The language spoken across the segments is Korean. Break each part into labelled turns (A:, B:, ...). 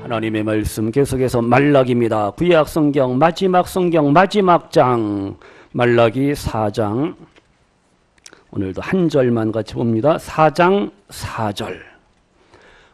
A: 하나님의 말씀 계속해서 말라기입니다. 구약 성경 마지막 장 말라기 4장, 오늘도 한 절만 같이 봅니다. 4장 4절,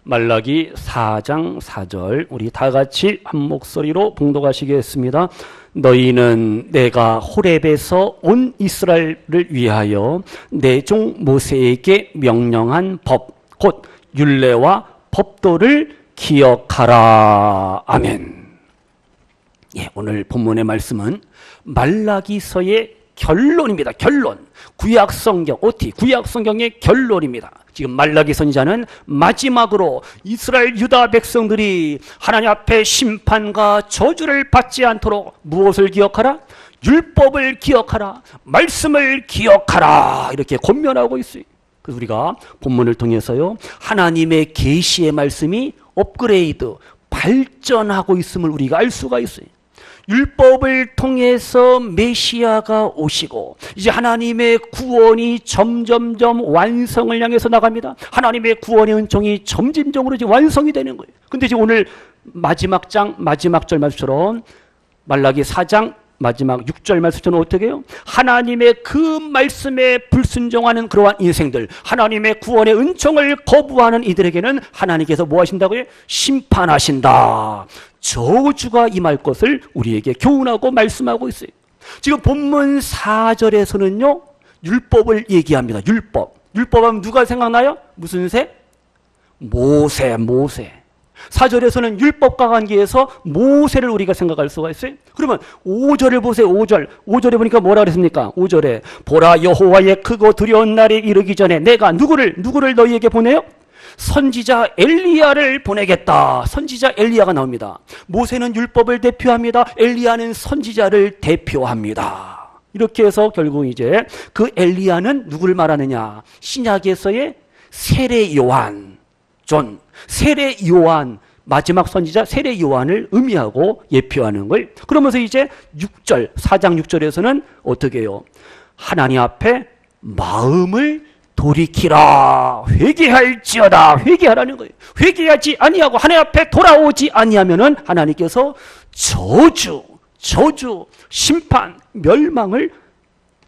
A: 말라기 4장 4절, 우리 다 같이 한 목소리로 봉독하시겠습니다. 너희는 내가 호렙에서 온 이스라엘을 위하여 내 종 모세에게 명령한 법, 곧 율례와 법도를 기억하라. 아멘. 예, 오늘 본문의 말씀은 말라기서의 결론입니다. 결론. 구약 성경, OT, 구약 성경의 결론입니다. 지금 말라기 선지자는 마지막으로 이스라엘 유다 백성들이 하나님 앞에 심판과 저주를 받지 않도록 무엇을 기억하라? 율법을 기억하라. 말씀을 기억하라. 이렇게 권면하고 있어요. 그래서 우리가 본문을 통해서요, 하나님의 계시의 말씀이 업그레이드, 발전하고 있음을 우리가 알 수가 있어요. 율법을 통해서 메시아가 오시고 이제 하나님의 구원이 점점점 완성을 향해서 나갑니다. 하나님의 구원의 은총이 점진적으로 이제 완성이 되는 거예요. 근데 이제 오늘 마지막 장 마지막 절 말씀처럼 말라기 4장 마지막 6절 말씀처럼 어떻게 해요? 하나님의 그 말씀에 불순종하는 그러한 인생들, 하나님의 구원의 은총을 거부하는 이들에게는 하나님께서 뭐 하신다고요? 심판하신다. 저주가 임할 것을 우리에게 교훈하고 말씀하고 있어요. 지금 본문 4절에서는요, 율법을 얘기합니다. 율법 하면 누가 생각나요? 무슨 새? 모세. 4절에서는 율법과 관계해서 모세를 우리가 생각할 수가 있어요. 그러면 5절을 보세요. 5절에 보니까 뭐라 그랬습니까? 5절에 보라, 여호와의 크고 두려운 날이 이르기 전에 내가 누구를 너희에게 보내요? 선지자 엘리야를 보내겠다. 선지자 엘리야가 나옵니다. 모세는 율법을 대표합니다. 엘리야는 선지자를 대표합니다. 이렇게 해서 결국 이제 그 엘리야는 누구를 말하느냐? 신약에서의 세례 요한, 세례 요한, 마지막 선지자 세례 요한을 의미하고 예표하는 걸. 그러면서 이제 4장 6절에서는 어떻게 해요? 하나님 앞에 마음을 돌이키라. 회개할지어다. 회개하라는 거예요. 회개하지 아니하고 하나님 앞에 돌아오지 아니하면은 하나님께서 저주, 심판, 멸망을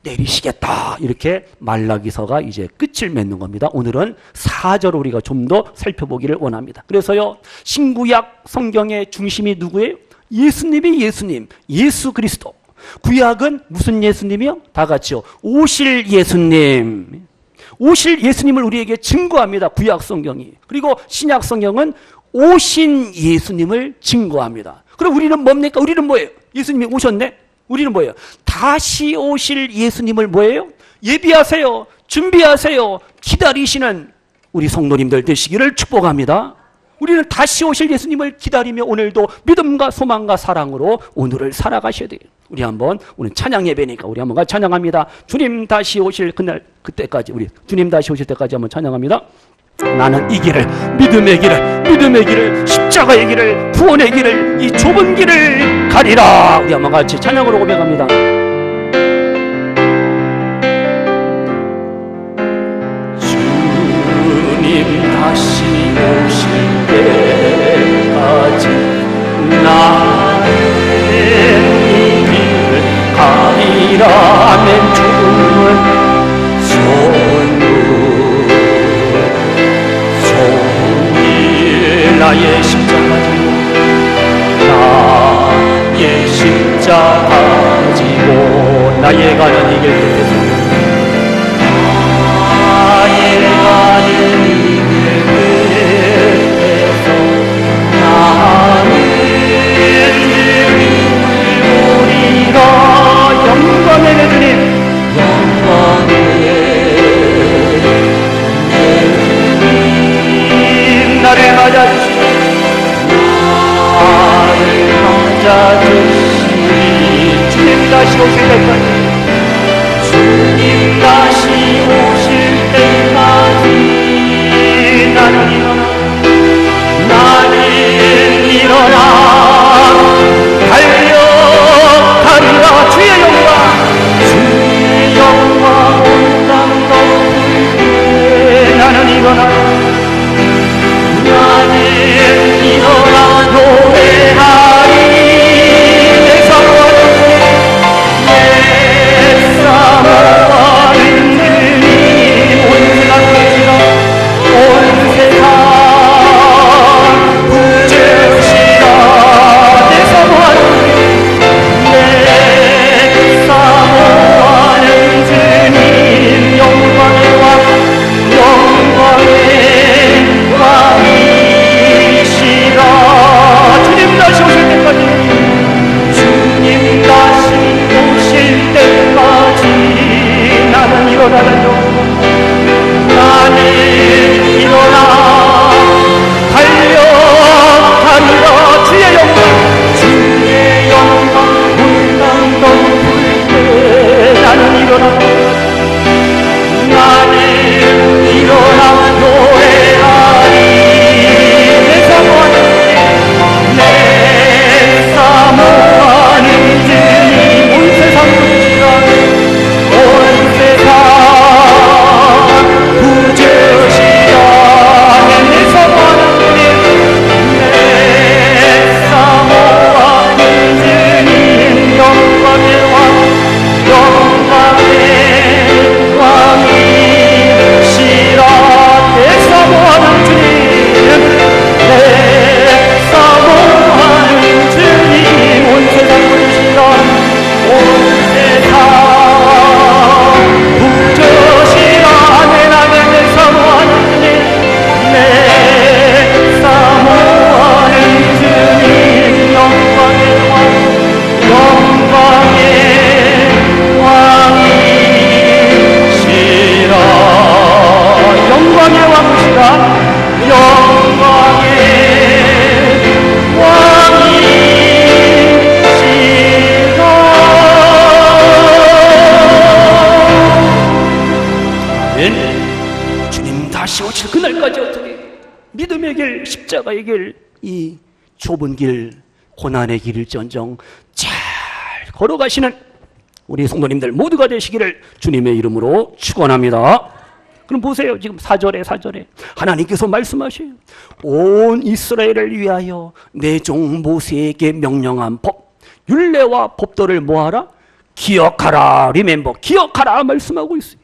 A: 내리시겠다. 이렇게 말라기서가 이제 끝을 맺는 겁니다. 오늘은 4절을 우리가 좀 더 살펴보기를 원합니다. 그래서요, 신구약 성경의 중심이 누구예요? 예수님, 예수 그리스도. 구약은 무슨 예수님이요? 다 같이요. 오실 예수님. 오실 예수님을 우리에게 증거합니다. 구약 성경이. 그리고 신약 성경은 오신 예수님을 증거합니다. 그럼 우리는 뭡니까? 우리는 뭐예요? 예수님이 오셨네? 우리는 뭐예요? 다시 오실 예수님을 뭐예요? 예비하세요. 준비하세요. 기다리시는 우리 성도님들 되시기를 축복합니다. 우리는 다시 오실 예수님을 기다리며 오늘도 믿음과 소망과 사랑으로 오늘을 살아가셔야 돼요. 우리 한번, 오늘 찬양 예배니까 우리 한번 같이 찬양합니다. 주님 다시 오실 그때까지, 우리 주님 다시 오실 때까지 한번 찬양합니다. 나는 이 길을, 믿음의 길을, 십자가의 길을, 구원의 길을, 이 좁은 길을 가리라. 우리 한번 같이 찬양으로 고백합니다. 주님 다시 오실 때까지 나는 이 길을 가리라. 아멘. 주님은 나의 십자가 지고 나의 가는 이 길 끝에서 나는 보리라. 영광의 내 주님, 나를 맞아주시니 주님 다시 오실 때까지, 아멘. 주님 다시 오실 그날까지 어떻게 믿음의 길, 십자가의 길, 이 좁은 길, 고난의 길일지언정 잘 걸어가시는 우리 성도님들 모두가 되시기를 주님의 이름으로 축원합니다. 그럼 보세요. 지금 4절에 하나님께서 말씀하셔요. 온 이스라엘을 위하여 내 종 모세에게 명령한 법, 율례와 법도를 뭐하라? 기억하라. 리멤버, 기억하라 말씀하고 있어요.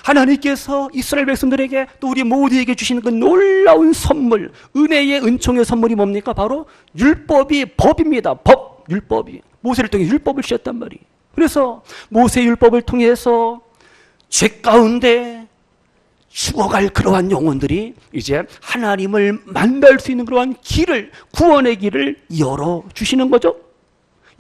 A: 하나님께서 이스라엘 백성들에게 또 우리 모두에게 주시는 그 놀라운 선물, 은혜의 은총의 선물이 뭡니까? 바로 율법이 법입니다. 법, 율법이. 모세를 통해 율법을 주셨단 말이에요. 그래서 모세 율법을 통해서 죄 가운데 죽어갈 그러한 영혼들이 이제 하나님을 만날 수 있는 그러한 길을, 구원의 길을 열어주시는 거죠.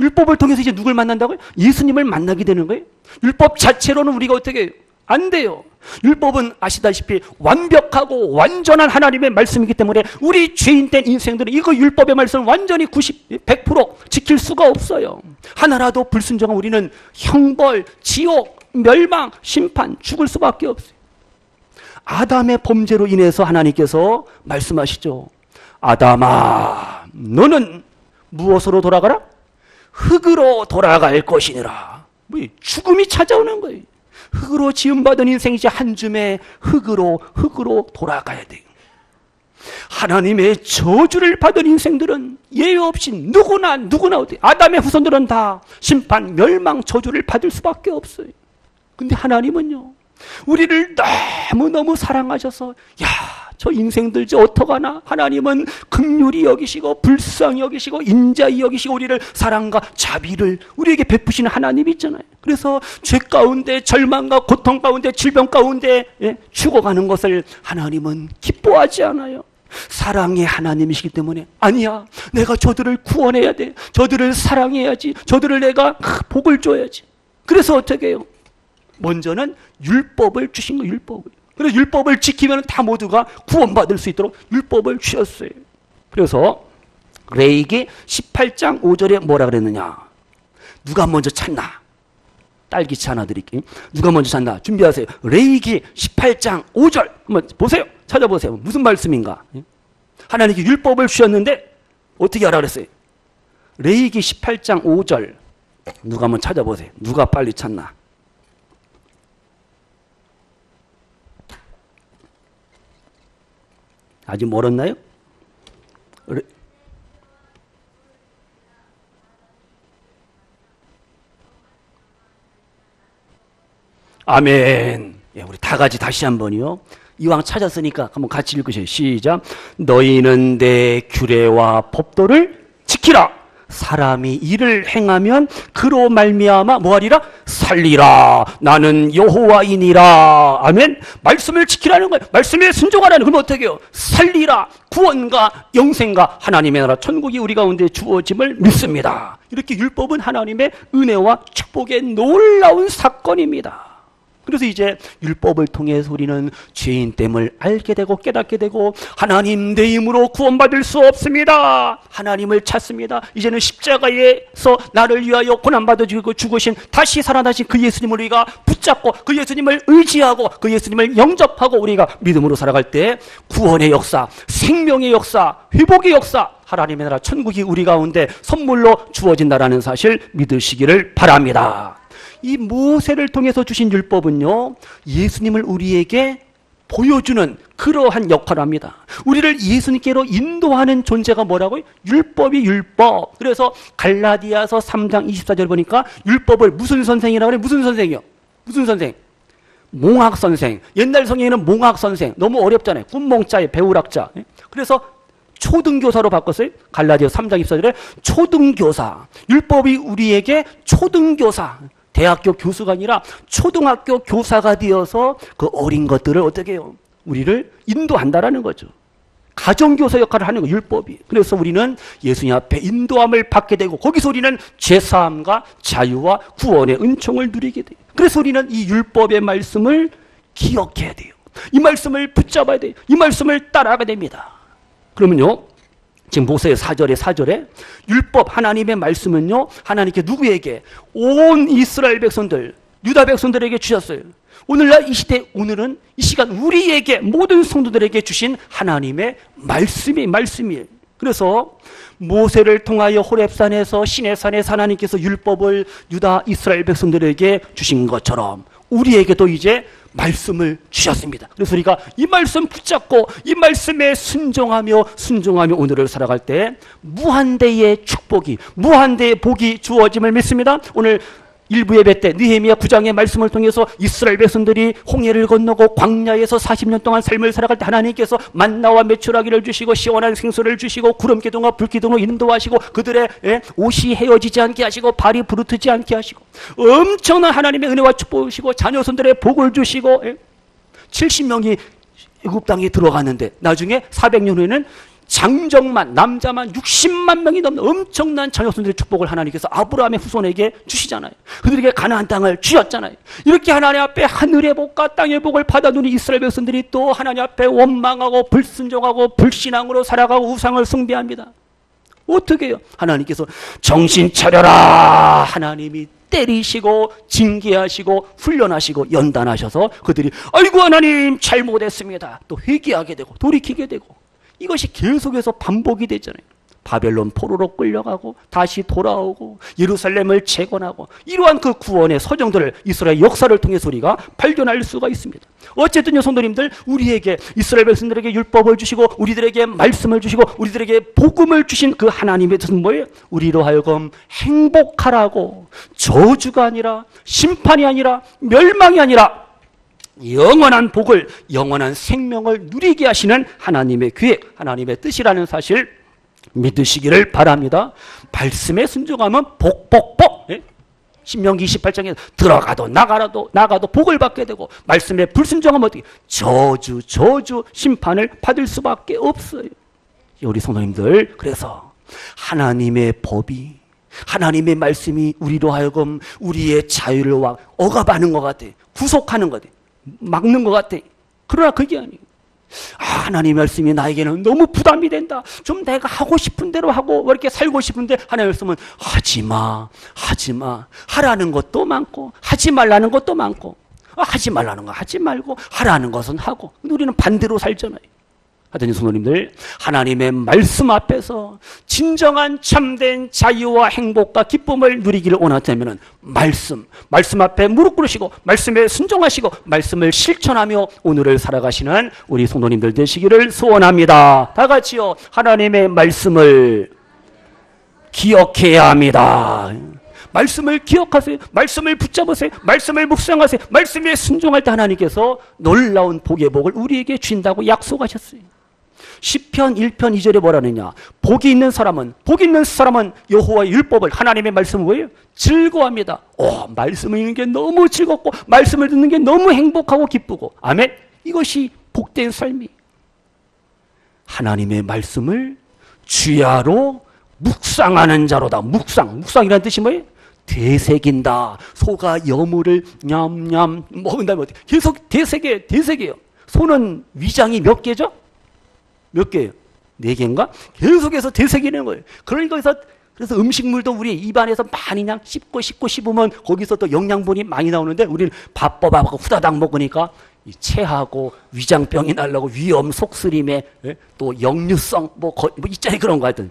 A: 율법을 통해서 이제 누굴 만난다고요? 예수님을 만나게 되는 거예요. 율법 자체로는 우리가 어떻게 안 돼요. 율법은 아시다시피 완벽하고 완전한 하나님의 말씀이기 때문에 우리 죄인된 인생들은 이거 율법의 말씀을 완전히 100% 지킬 수가 없어요. 하나라도 불순종한 우리는 형벌, 지옥, 멸망, 심판, 죽을 수밖에 없어요. 아담의 범죄로 인해서 하나님께서 말씀하시죠. 아담아, 너는 무엇으로 돌아가라? 흙으로 돌아갈 것이니라. 죽음이 찾아오는 거예요. 흙으로 지음받은 인생이 이제 한 줌의 흙으로 돌아가야 돼요. 하나님의 저주를 받은 인생들은 예외 없이 누구나 어디 아담의 후손들은 다 심판, 멸망, 저주를 받을 수밖에 없어요. 근데 하나님은요, 우리를 너무너무 사랑하셔서 저 인생들 이제 어떡하나? 하나님은 긍휼히 여기시고 불쌍히 여기시고 인자히 여기시고 우리를 사랑과 자비를 우리에게 베푸시는 하나님이 있잖아요. 그래서 죄 가운데 절망과 고통 가운데 질병 가운데 죽어가는 것을 하나님은 기뻐하지 않아요. 사랑의 하나님이시기 때문에 아니야, 내가 저들을 구원해야 돼. 저들을 사랑해야지. 저들을 내가 복을 줘야지. 그래서 어떻게 해요? 먼저는 율법을 주신 거예요. 율법을. 그래서 율법을 지키면 다 모두가 구원받을 수 있도록 율법을 주셨어요. 그래서 레위기 18장 5절에 뭐라 그랬느냐? 누가 먼저 찾나? 딸기차 하나 드릴게요. 누가 먼저 찾나? 준비하세요. 레위기 18장 5절 한번 보세요. 찾아보세요. 무슨 말씀인가? 하나님께 율법을 주셨는데 어떻게 하라 그랬어요? 레위기 18장 5절 누가 한번 찾아보세요. 누가 빨리 찾나? 아직 멀었나요? 아멘. 우리 다 같이 다시 한번요. 이왕 찾았으니까 한번 같이 읽으세요. 시작. 너희는 내 규례와 법도를 지키라. 사람이 이를 행하면 그로 말미암아 뭐하리라? 살리라. 나는 여호와이니라. 아멘. 말씀을 지키라는 거예요. 말씀에 순종하라는. 그럼 어떻게 해요? 살리라. 구원과 영생과 하나님의 나라 천국이 우리 가운데 주어짐을 믿습니다. 이렇게 율법은 하나님의 은혜와 축복의 놀라운 사건입니다. 그래서 이제 율법을 통해서 우리는 죄인됨을 알게 되고 깨닫게 되고 하나님 내 힘으로 구원받을 수 없습니다. 하나님을 찾습니다. 이제는 십자가에서 나를 위하여 고난받아 죽으신 다시 살아나신 그 예수님을 우리가 붙잡고 그 예수님을 의지하고 그 예수님을 영접하고 우리가 믿음으로 살아갈 때 구원의 역사, 생명의 역사, 회복의 역사, 하나님의 나라 천국이 우리 가운데 선물로 주어진다라는 사실 믿으시기를 바랍니다. 이 모세를 통해서 주신 율법은요, 예수님을 우리에게 보여주는 그러한 역할을 합니다. 우리를 예수님께로 인도하는 존재가 뭐라고요? 율법이 율법. 그래서 갈라디아서 3장 24절 보니까 율법을 무슨 선생이라고 그래요? 무슨 선생이요? 무슨 선생? 몽학 선생. 옛날 성경에는 몽학 선생. 너무 어렵잖아요. 군몽자에 배울학자. 그래서 초등교사로 바꿨어요. 갈라디아서 3장 24절에 초등교사. 율법이 우리에게 초등교사. 대학교 교수가 아니라 초등학교 교사가 되어서 그 어린 것들을 어떻게 해요? 우리를 인도한다라는 거죠. 가정교사 역할을 하는 거 율법이. 그래서 우리는 예수님 앞에 인도함을 받게 되고 거기서 우리는 죄사함과 자유와 구원의 은총을 누리게 돼요. 그래서 우리는 이 율법의 말씀을 기억해야 돼요. 이 말씀을 붙잡아야 돼요. 이 말씀을 따라가야 됩니다. 그러면요, 지금 보세요. 4절에 율법 하나님의 말씀은요, 하나님께 누구에게? 온 이스라엘 백성들, 유다 백성들에게 주셨어요. 오늘날 이 시대, 오늘은 이 시간 우리에게, 모든 성도들에게 주신 하나님의 말씀이에요. 그래서 모세를 통하여 호렙산에서 시내산에서 하나님께서 율법을 유다 이스라엘 백성들에게 주신 것처럼 우리에게도 이제 말씀을 주셨습니다. 그래서 우리가 이 말씀 붙잡고 이 말씀에 순종하며 오늘을 살아갈 때 무한대의 축복이, 무한대의 복이 주어짐을 믿습니다. 오늘 일부 예배 때 느헤미야 9장의 말씀을 통해서 이스라엘 백성들이 홍해를 건너고 광야에서 40년 동안 삶을 살아갈 때 하나님께서 만나와 메추라기를 주시고 시원한 생수를 주시고 구름기둥과 불기둥으로 인도하시고 그들의 옷이 헤어지지 않게 하시고 발이 부르트지 않게 하시고 엄청난 하나님의 은혜와 축복을 주시고 자녀손들의 복을 주시고 70명이 애굽 땅에 들어갔는데 나중에 400년 후에는 장정만, 남자만 60만 명이 넘는 엄청난 자녀손들의 축복을 하나님께서 아브라함의 후손에게 주시잖아요. 그들에게 가나안 땅을 주셨잖아요. 이렇게 하나님 앞에 하늘의 복과 땅의 복을 받아두는 이스라엘 백성들이 또 하나님 앞에 원망하고 불순종하고 불신앙으로 살아가고 우상을 숭배합니다. 어떻게 해요? 하나님께서 정신 차려라! 하나님이 때리시고 징계하시고 훈련하시고 연단하셔서 그들이 아이고 하나님 잘못했습니다. 또 회개하게 되고 돌이키게 되고 이것이 계속해서 반복이 되잖아요. 바벨론 포로로 끌려가고 다시 돌아오고 예루살렘을 재건하고 이러한 그 구원의 서정들을 이스라엘 역사를 통해서 우리가 발견할 수가 있습니다. 어쨌든요 성도님들, 우리에게 이스라엘 백성들에게 율법을 주시고 우리들에게 말씀을 주시고 우리들에게 복음을 주신 그 하나님의 뜻은 뭐예요? 우리로 하여금 행복하라고, 저주가 아니라 심판이 아니라 멸망이 아니라 영원한 복을, 영원한 생명을 누리게 하시는 하나님의 계획, 하나님의 뜻이라는 사실 믿으시기를 바랍니다. 말씀에 순종하면 복. 신명기 28장에 들어가도 나가도 복을 받게 되고 말씀에 불순종하면 어떻게? 저주, 심판을 받을 수밖에 없어요. 우리 성도님들, 그래서 하나님의 법이, 하나님의 말씀이 우리로 하여금 우리의 자유를 억압하는 것 같아. 구속하는 것 같아. 막는 것 같아. 그러나 그게 아니에요. 하나님 말씀이 나에게는 너무 부담이 된다. 좀 내가 하고 싶은 대로 하고 이렇게 살고 싶은데 하나님 말씀은 하지마. 하라는 것도 많고 하지 말라는 것도 많고 하지 말라는 거 하지 말고 하라는 것은 하고. 근데 우리는 반대로 살잖아요. 하여튼 성도님들, 하나님의 말씀 앞에서 진정한 참된 자유와 행복과 기쁨을 누리기를 원하자면 말씀 앞에 무릎 꿇으시고 말씀에 순종하시고 말씀을 실천하며 오늘을 살아가시는 우리 성도님들 되시기를 소원합니다. 다 같이요. 하나님의 말씀을 기억해야 합니다. 말씀을 기억하세요. 말씀을 붙잡으세요. 말씀을 묵상하세요. 말씀에 순종할 때 하나님께서 놀라운 복의 복을 우리에게 주신다고 약속하셨어요. 시편 1편 2절에 뭐라느냐? 복이 있는 사람은 여호와의 율법을, 하나님의 말씀을 뭐예요? 즐거워합니다. 말씀을 읽는 게 너무 즐겁고 말씀을 듣는 게 너무 행복하고 기쁘고. 아멘. 이것이 복된 삶이. 하나님의 말씀을 주야로 묵상하는 자로다. 묵상이라는 뜻이 뭐예요? 되새긴다. 소가 여물을 냠냠 먹은 다음에 어떻게? 계속 되새겨요. 소는 위장이 몇 개죠? 몇 개예요? 4개인가? 계속해서 되새기는 거예요. 그러니까 그래서 음식물도 우리 입안에서 많이 그냥 씹으면 거기서 또 영양분이 많이 나오는데 우리는 밥밥하고 후다닥 먹으니까 체하고 위장병이 날라고 위염, 속쓰림에 또 역류성 있잖아요. 그런 거 하여튼.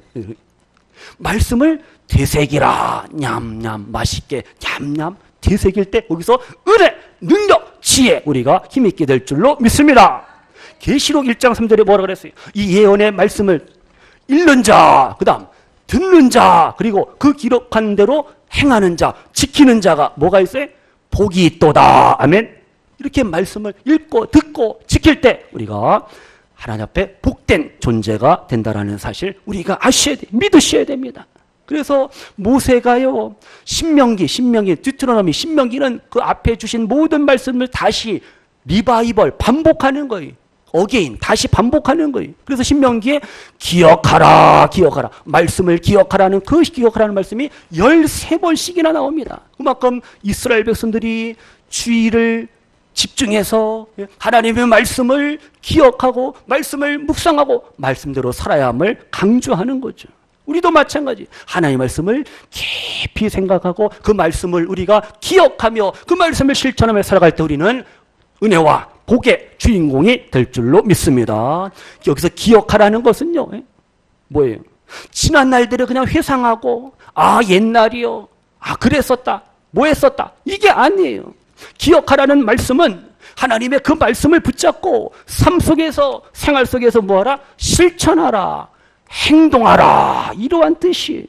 A: 말씀을 되새기라. 냠냠 맛있게 냠냠 되새길 때 거기서 은혜, 능력, 지혜 우리가 힘있게 될 줄로 믿습니다. 계시록 1장 3절에 뭐라 그랬어요? 이 예언의 말씀을 읽는 자, 그 다음 듣는 자, 그리고 그 기록한 대로 행하는 자, 지키는 자가 뭐가 있어요? 복이 있도다. 아멘. 이렇게 말씀을 읽고 듣고 지킬 때 우리가 하나님 앞에 복된 존재가 된다라는 사실 우리가 아셔야 돼, 믿으셔야 됩니다. 그래서 모세가요, 신명기, 듀트로노미, 신명기는 그 앞에 주신 모든 말씀을 다시 리바이벌, 반복하는 거예요. 어게인, 다시 반복하는 거예요. 그래서 신명기에 기억하라. 말씀을 기억하라는, 그 기억하라는 말씀이 13번씩이나 나옵니다. 그만큼 이스라엘 백성들이 주의를 집중해서 하나님의 말씀을 기억하고 말씀을 묵상하고 말씀대로 살아야 함을 강조하는 거죠. 우리도 마찬가지. 하나님의 말씀을 깊이 생각하고 그 말씀을 우리가 기억하며 그 말씀을 실천하며 살아갈 때 우리는 은혜와 복의 주인공이 될 줄로 믿습니다. 여기서 기억하라는 것은요, 뭐예요? 지난 날들을 그냥 회상하고, 아, 옛날이요. 아, 그랬었다. 뭐 했었다. 이게 아니에요. 기억하라는 말씀은 하나님의 그 말씀을 붙잡고 삶 속에서, 생활 속에서 뭐하라? 실천하라. 행동하라. 이러한 뜻이에요.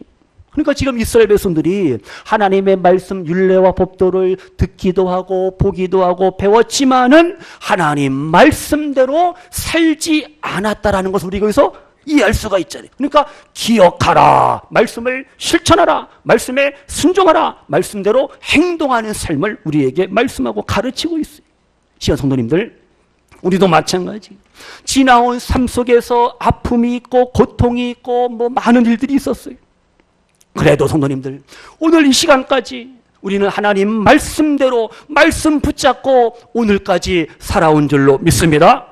A: 그러니까 지금 이스라엘 백성들이 하나님의 말씀 율례와 법도를 듣기도 하고 보기도 하고 배웠지만은 하나님 말씀대로 살지 않았다라는 것을 우리가 여기서 이해할 수가 있잖아요. 그러니까 기억하라. 말씀을 실천하라. 말씀에 순종하라. 말씀대로 행동하는 삶을 우리에게 말씀하고 가르치고 있어요. 시간 성도님들, 우리도 마찬가지. 지나온 삶 속에서 아픔이 있고 고통이 있고 뭐 많은 일들이 있었어요. 그래도 성도님들, 오늘 이 시간까지 우리는 하나님 말씀대로 말씀 붙잡고 오늘까지 살아온 줄로 믿습니다.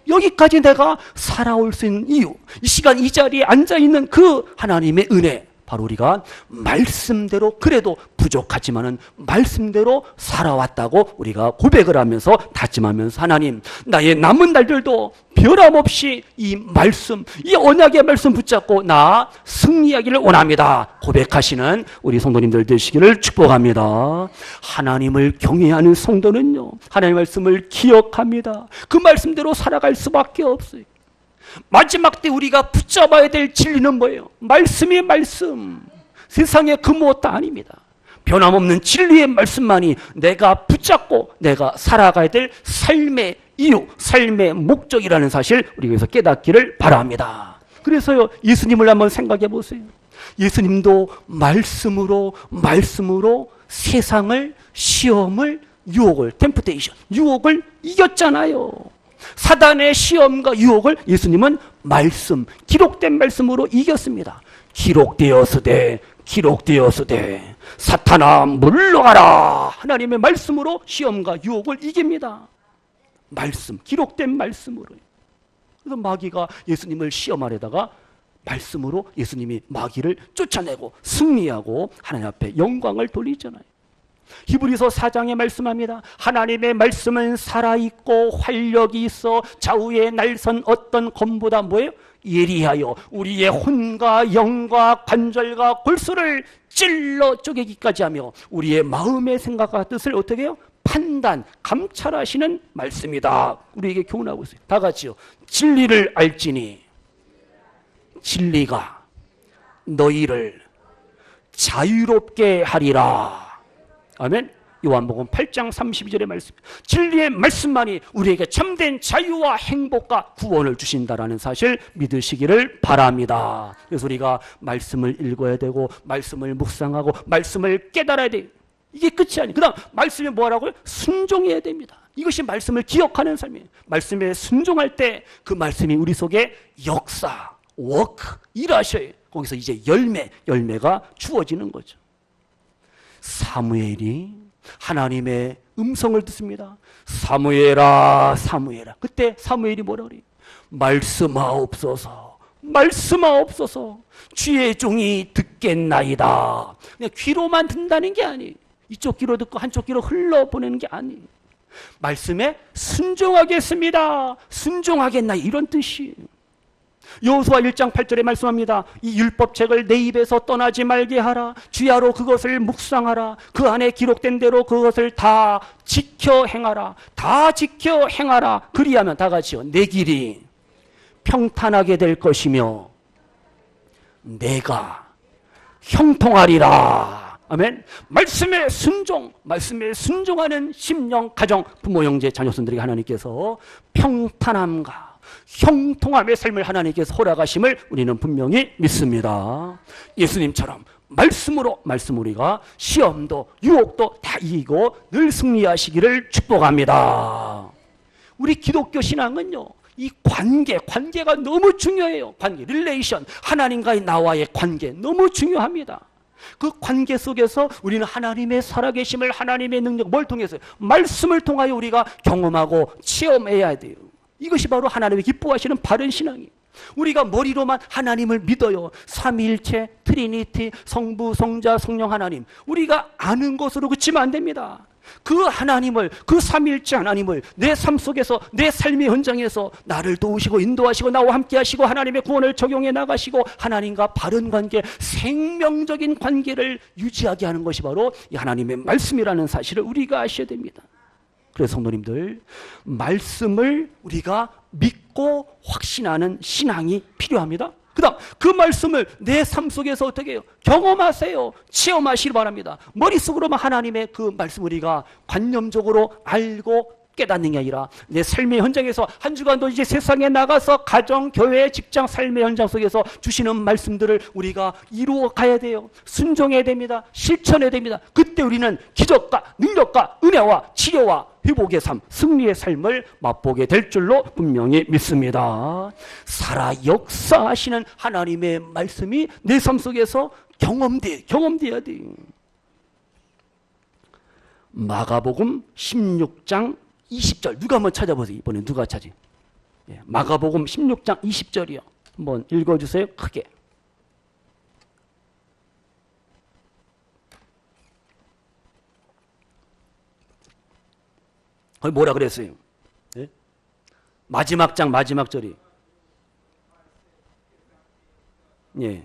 A: 여기까지 내가 살아올 수 있는 이유, 이 시간 이 자리에 앉아있는 그 하나님의 은혜, 바로 우리가 말씀대로, 그래도 부족하지만은 말씀대로 살아왔다고 우리가 고백을 하면서 다짐하면서, 하나님, 나의 남은 날들도 변함없이 이 말씀, 이 언약의 말씀 붙잡고 나 승리하기를 원합니다. 고백하시는 우리 성도님들 되시기를 축복합니다. 하나님을 경외하는 성도는요, 하나님의 말씀을 기억합니다. 그 말씀대로 살아갈 수밖에 없어요. 마지막 때 우리가 붙잡아야 될 진리는 뭐예요? 말씀이 말씀. 세상의 그 무엇도 아닙니다. 변함없는 진리의 말씀만이 내가 붙잡고 내가 살아가야 될 삶의 이유, 삶의 목적이라는 사실 우리가 여기서 깨닫기를 바랍니다. 그래서요, 예수님을 한번 생각해 보세요. 예수님도 말씀으로 세상을, 시험을, 유혹을, 템프테이션, 유혹을 이겼잖아요. 사단의 시험과 유혹을 예수님은 말씀, 기록된 말씀으로 이겼습니다. 기록되었으되 사탄아 물러가라. 하나님의 말씀으로 시험과 유혹을 이깁니다. 말씀, 기록된 말씀으로. 그래서 마귀가 예수님을 시험하려다가 말씀으로 예수님이 마귀를 쫓아내고 승리하고 하나님 앞에 영광을 돌리잖아요. 히브리서 4장에 말씀합니다. 하나님의 말씀은 살아있고 활력이 있어 좌우에 날선 어떤 검보다 뭐예요? 예리하여 우리의 혼과 영과 관절과 골수를 찔러 쪼개기까지 하며 우리의 마음의 생각과 뜻을 어떻게 해요? 판단, 감찰하시는 말씀이다. 우리에게 교훈하고 있어요. 다 같이요. 진리를 알지니 진리가 너희를 자유롭게 하리라. 아멘. 요한복음 8장 32절의 말씀. 진리의 말씀만이 우리에게 참된 자유와 행복과 구원을 주신다라는 사실 믿으시기를 바랍니다. 그래서 우리가 말씀을 읽어야 되고 말씀을 묵상하고 말씀을 깨달아야 돼요. 이게 끝이 아니에요. 그 다음 말씀이 뭐라고요? 순종해야 됩니다. 이것이 말씀을 기억하는 삶이에요. 말씀에 순종할 때 그 말씀이 우리 속에 역사, 워크, 일하셔요. 거기서 이제 열매가 주어지는 거죠. 사무엘이 하나님의 음성을 듣습니다. 사무엘아, 사무엘아. 그때 사무엘이 뭐라 그래요? 말씀하옵소서, 말씀하옵소서. 주의 종이 듣겠나이다. 그냥 귀로만 듣는다는 게 아니에요. 이쪽 귀로 듣고 한쪽 귀로 흘러보내는 게 아니에요. 말씀에 순종하겠습니다. 순종하겠나이, 이런 뜻이에요. 여호수아 1장 8절에 말씀합니다. 이 율법책을 내 입에서 떠나지 말게 하라. 주야로 그것을 묵상하라. 그 안에 기록된 대로 그것을 다 지켜 행하라. 다 지켜 행하라. 그리하면 다 같이요. 내 길이 평탄하게 될 것이며 내가 형통하리라. 아멘. 말씀에 순종하는 심령, 가정, 부모, 형제, 자녀손들에게 하나님께서 평탄함과 형통함의 삶을 하나님께서 허락하심을 우리는 분명히 믿습니다. 예수님처럼 말씀으로 우리가 시험도 유혹도 다 이기고 늘 승리하시기를 축복합니다. 우리 기독교 신앙은요, 이 관계가 너무 중요해요. 관계, 릴레이션, 하나님과의 나와의 관계 너무 중요합니다. 그 관계 속에서 우리는 하나님의 살아계심을, 하나님의 능력, 뭘 통해서? 말씀을 통하여 우리가 경험하고 체험해야 돼요. 이것이 바로 하나님이 기뻐하시는 바른 신앙이에요. 우리가 머리로만 하나님을 믿어요. 삼위일체, 트리니티, 성부, 성자, 성령 하나님. 우리가 아는 것으로 그치면 안 됩니다. 그 하나님을, 그 삼위일체 하나님을 내 삶 속에서, 내 삶의 현장에서 나를 도우시고 인도하시고 나와 함께 하시고 하나님의 구원을 적용해 나가시고 하나님과 바른 관계, 생명적인 관계를 유지하게 하는 것이 바로 이 하나님의 말씀이라는 사실을 우리가 아셔야 됩니다. 그래서 성도님들, 말씀을 우리가 믿고 확신하는 신앙이 필요합니다. 그 다음 그 말씀을 내 삶 속에서 어떻게 해요? 경험하세요. 체험하시기 바랍니다. 머릿속으로만 하나님의 그 말씀 우리가 관념적으로 알고 깨닫는 게 아니라 내 삶의 현장에서 한 주간도 이제 세상에 나가서 가정, 교회, 직장, 삶의 현장 속에서 주시는 말씀들을 우리가 이루어 가야 돼요. 순종해야 됩니다. 실천해야 됩니다. 그때 우리는 기적과 능력과 은혜와 치료와 회복의 삶, 승리의 삶을 맛보게 될 줄로 분명히 믿습니다. 살아 역사하시는 하나님의 말씀이 내 삶 속에서 경험돼야 돼. 마가복음 16장 20절 누가 한번 찾아보세요. 이번에 누가 찾지? 마가복음 16장 20절이요. 한번 읽어주세요. 크게. 거기 뭐라 그랬어요? 네? 마지막 장 마지막 절이. 예.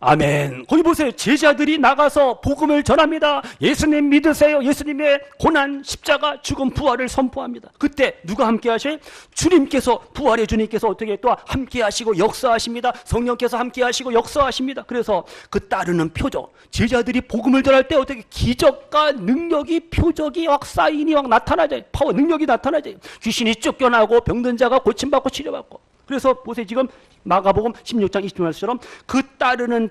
A: 아멘. 거기 보세요. 제자들이 나가서 복음을 전합니다. 예수님 믿으세요. 예수님의 고난, 십자가, 죽음, 부활을 선포합니다. 그때 누가 함께 하셔요? 주님께서, 부활의 주님께서 어떻게 또 함께 하시고 역사하십니다. 성령께서 함께 하시고 역사하십니다. 그래서 그 따르는 표적, 제자들이 복음을 전할 때 어떻게 기적과 능력이, 표적이 막 사인이 막 나타나죠. 파워, 능력이 나타나죠. 귀신이 쫓겨나고 병든 자가 고침받고 치료받고. 그래서 보세요. 지금 마가복음 16장 20절처럼 그 따르는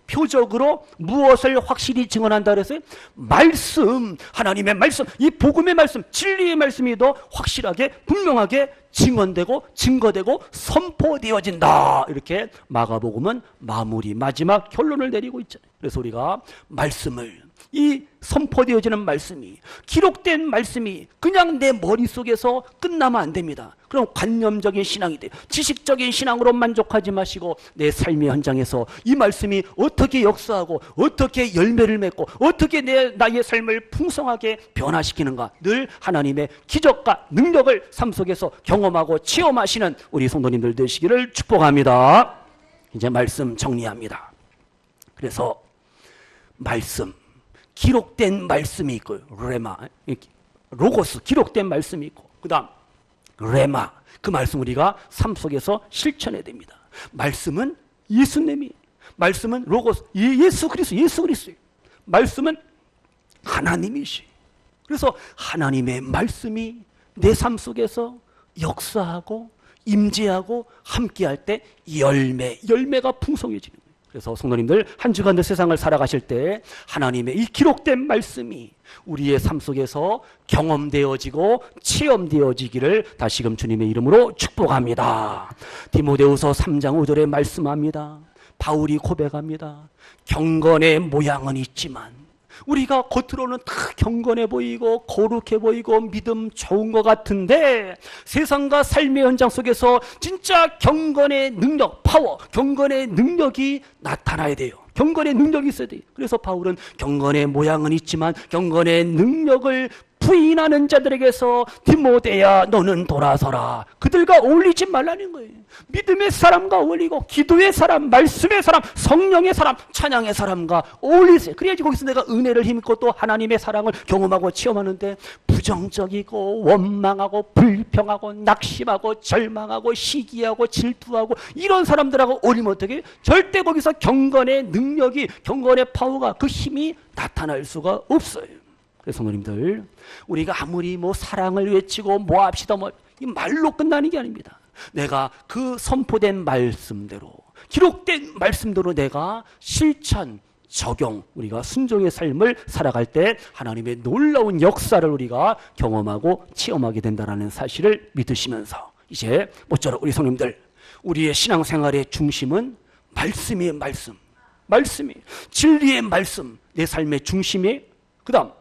A: 표적으로 무엇을 확실히 증언한다 그랬어요? 말씀, 하나님의 말씀, 이 복음의 말씀, 진리의 말씀이 더 확실하게 분명하게 증언되고 증거되고 선포되어진다. 이렇게 마가복음은 마무리, 마지막 결론을 내리고 있잖아요. 그래서 우리가 말씀을, 이 선포되어지는 말씀이, 기록된 말씀이 그냥 내 머릿속에서 끝나면 안 됩니다. 그럼 관념적인 신앙이 돼요. 지식적인 신앙으로 만족하지 마시고 내 삶의 현장에서 이 말씀이 어떻게 역사하고 어떻게 열매를 맺고 어떻게 나의 삶을 풍성하게 변화시키는가, 늘 하나님의 기적과 능력을 삶 속에서 경험하고 체험하시는 우리 성도님들 되시기를 축복합니다. 이제 말씀 정리합니다. 그래서 말씀, 기록된 말씀이 있고요. 레마, 로고스, 기록된 말씀이 있고, 그 다음 레마, 그 말씀 우리가 삶 속에서 실천해야 됩니다. 말씀은 예수님이, 말씀은 로고스, 예수 그리스도, 말씀은 하나님이시. 그래서 하나님의 말씀이 내 삶 속에서 역사하고 임재하고 함께할 때 열매가 풍성해지는 거예요. 그래서 성도님들 한 주간도 세상을 살아가실 때 하나님의 이 기록된 말씀이 우리의 삶 속에서 경험되어지고 체험되어지기를 다시금 주님의 이름으로 축복합니다. 디모데후서 3장 5절에 말씀합니다. 바울이 고백합니다. 경건의 모양은 있지만, 우리가 겉으로는 다 경건해 보이고 거룩해 보이고 믿음 좋은 것 같은데 세상과 삶의 현장 속에서 진짜 경건의 능력, 파워, 경건의 능력이 나타나야 돼요. 경건의 능력이 있어야 돼요. 그래서 바울은 경건의 모양은 있지만 경건의 능력을 부인하는 자들에게서 디모데야 너는 돌아서라. 그들과 어울리지 말라는 거예요. 믿음의 사람과 어울리고 기도의 사람, 말씀의 사람, 성령의 사람, 찬양의 사람과 어울리세요. 그래야지 거기서 내가 은혜를 힘입고 또 하나님의 사랑을 경험하고 체험하는데 부정적이고 원망하고 불평하고 낙심하고 절망하고 시기하고 질투하고 이런 사람들하고 어울리면 어떻게? 절대 거기서 경건의 능력이, 경건의 파워가, 그 힘이 나타날 수가 없어요. 그래서 성도님들, 우리가 아무리 뭐 사랑을 외치고 뭐 합시다 이 말로 끝나는 게 아닙니다. 내가 그 선포된 말씀대로, 기록된 말씀대로 내가 실천, 적용, 우리가 순종의 삶을 살아갈 때 하나님의 놀라운 역사를 우리가 경험하고 체험하게 된다는 사실을 믿으시면서 이제 모쪼록 우리 성도님들, 우리의 신앙생활의 중심은 말씀이에요. 진리의 말씀, 내 삶의 중심이, 그 다음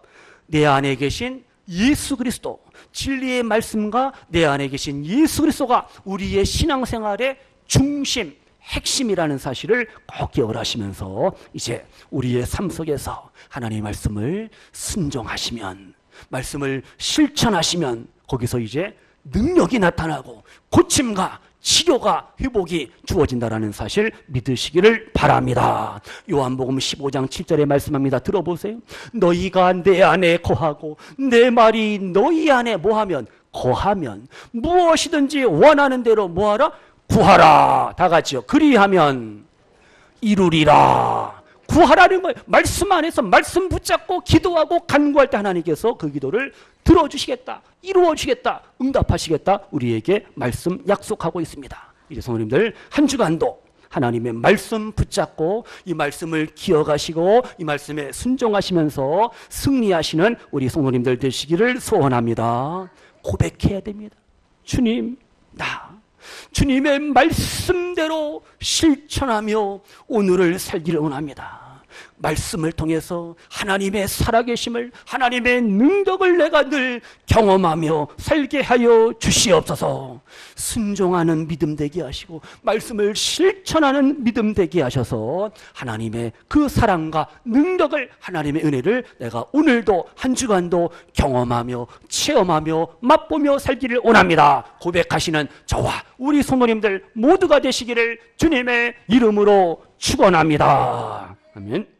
A: 내 안에 계신 예수 그리스도, 진리의 말씀과 내 안에 계신 예수 그리스도가 우리의 신앙생활의 중심, 핵심이라는 사실을 꼭 기억을 하시면서 이제 우리의 삶 속에서 하나님의 말씀을 순종하시면, 말씀을 실천하시면 거기서 이제 능력이 나타나고 고침과 치료가, 회복이 주어진다는 사실 믿으시기를 바랍니다. 요한복음 15장 7절에 말씀합니다. 들어보세요. 너희가 내 안에 거하고 내 말이 너희 안에 뭐하면? 거하면 무엇이든지 원하는 대로 뭐하라? 구하라. 다 같이요. 그리하면 이루리라. 구하라는 거예요. 말씀 안에서 말씀 붙잡고 기도하고 간구할 때 하나님께서 그 기도를 들어주시겠다, 이루어주시겠다, 응답하시겠다, 우리에게 말씀 약속하고 있습니다. 이제 성도님들 한 주간도 하나님의 말씀 붙잡고 이 말씀을 기억하시고 이 말씀에 순종하시면서 승리하시는 우리 성도님들 되시기를 소원합니다. 고백해야 됩니다. 주님, 나 주님의 말씀대로 실천하며 오늘을 살기를 원합니다. 말씀을 통해서 하나님의 살아계심을, 하나님의 능력을 내가 늘 경험하며 살게 하여 주시옵소서. 순종하는 믿음 되게 하시고 말씀을 실천하는 믿음 되게 하셔서 하나님의 그 사랑과 능력을, 하나님의 은혜를 내가 오늘도 한 주간도 경험하며 체험하며 맛보며 살기를 원합니다. 고백하시는 저와 우리 성도님들 모두가 되시기를 주님의 이름으로 축원합니다. 아멘.